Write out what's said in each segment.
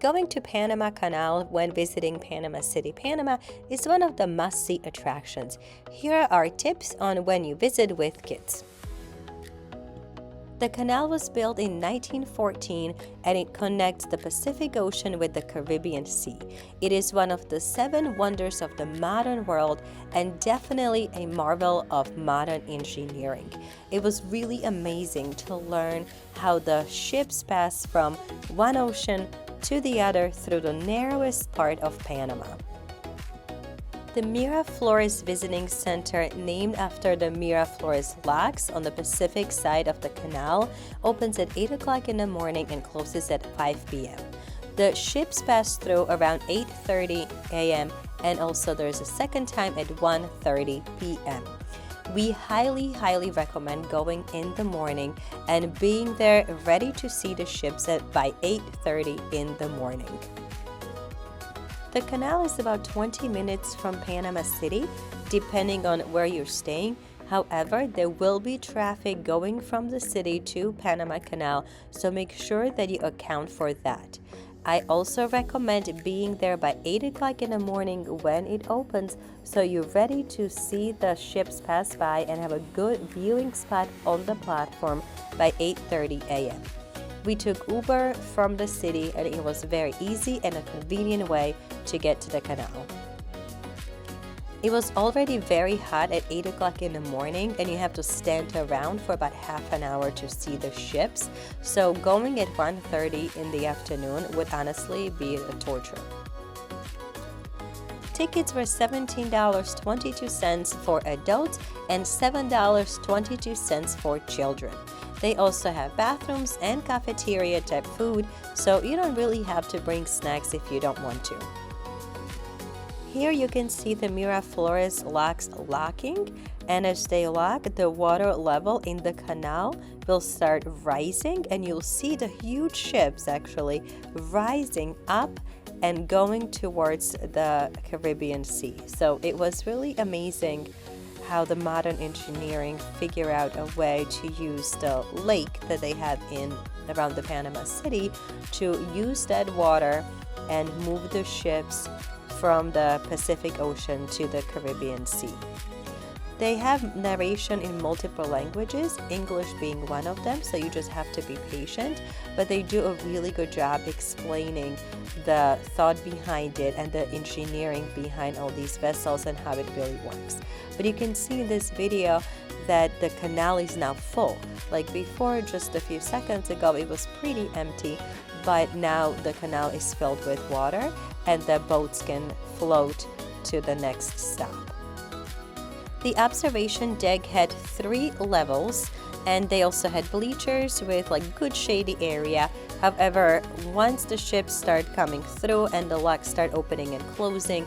Going to Panama Canal when visiting Panama City, Panama is one of the must-see attractions. Here are tips on when you visit with kids. The canal was built in 1914 and it connects the Pacific Ocean with the Caribbean Sea. It is one of the 7 wonders of the modern world and definitely a marvel of modern engineering. It was really amazing to learn how the ships pass from one ocean to the other through the narrowest part of Panama. The Miraflores Visiting Center, named after the Miraflores Locks on the Pacific side of the canal, opens at 8 o'clock in the morning and closes at 5 p.m. The ships pass through around 8:30 a.m. and also there's a second time at 1:30 p.m. We highly recommend going in the morning and being there ready to see the ships by 8:30 in the morning. The canal is about 20 minutes from Panama City, depending on where you're staying. However, there will be traffic going from the city to Panama Canal, so make sure that you account for that. I also recommend being there by 8 o'clock in the morning when it opens, so you're ready to see the ships pass by and have a good viewing spot on the platform by 8:30 a.m. We took Uber from the city and it was very easy and a convenient way to get to the canal. It was already very hot at 8 o'clock in the morning and you have to stand around for about half an hour to see the ships. So going at 1:30 in the afternoon would honestly be a torture. Tickets were $17.22 for adults and $7.22 for children. They also have bathrooms and cafeteria type food, so you don't really have to bring snacks if you don't want to. Here you can see the Miraflores Locks locking, and as they lock, the water level in the canal will start rising and you'll see the huge ships actually rising up and going towards the Caribbean Sea. So it was really amazing how the modern engineering figure out a way to use the lake that they have around the Panama City to use that water and move the ships from the Pacific Ocean to the Caribbean Sea. They have narration in multiple languages, English being one of them, so you just have to be patient, but they do a really good job explaining the thought behind it and the engineering behind all these vessels and how it really works. But you can see in this video that the canal is now full. Like before, just a few seconds ago, it was pretty empty, but now the canal is filled with water and the boats can float to the next stop. The observation deck had 3 levels and they also had bleachers with like good shady area. However, once the ships start coming through and the locks start opening and closing,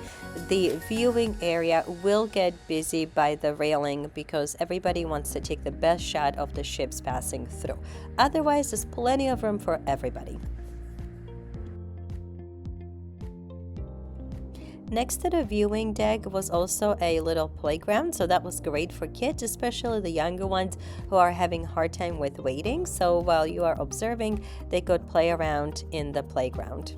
the viewing area will get busy by the railing because everybody wants to take the best shot of the ships passing through. Otherwise, there's plenty of room for everybody. Next to the viewing deck was also a little playground, so that was great for kids, especially the younger ones who are having a hard time with waiting. So while you are observing, they could play around in the playground.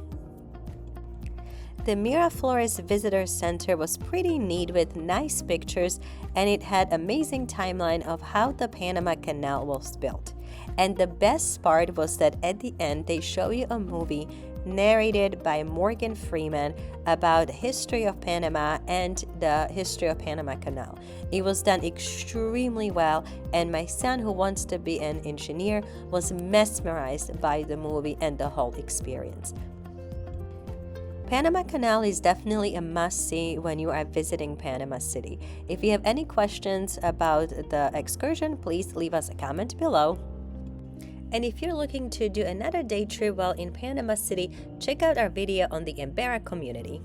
The Miraflores Visitor Center was pretty neat with nice pictures, and it had amazing timeline of how the Panama Canal was built. And the best part was that at the end they show you a movie narrated by Morgan Freeman about the history of Panama and the history of Panama Canal. It was done extremely well, and my son, who wants to be an engineer, was mesmerized by the movie and the whole experience. Panama Canal is definitely a must-see when you are visiting Panama City. If you have any questions about the excursion, please leave us a comment below. And if you're looking to do another day trip while in Panama City, check out our video on the Embera community.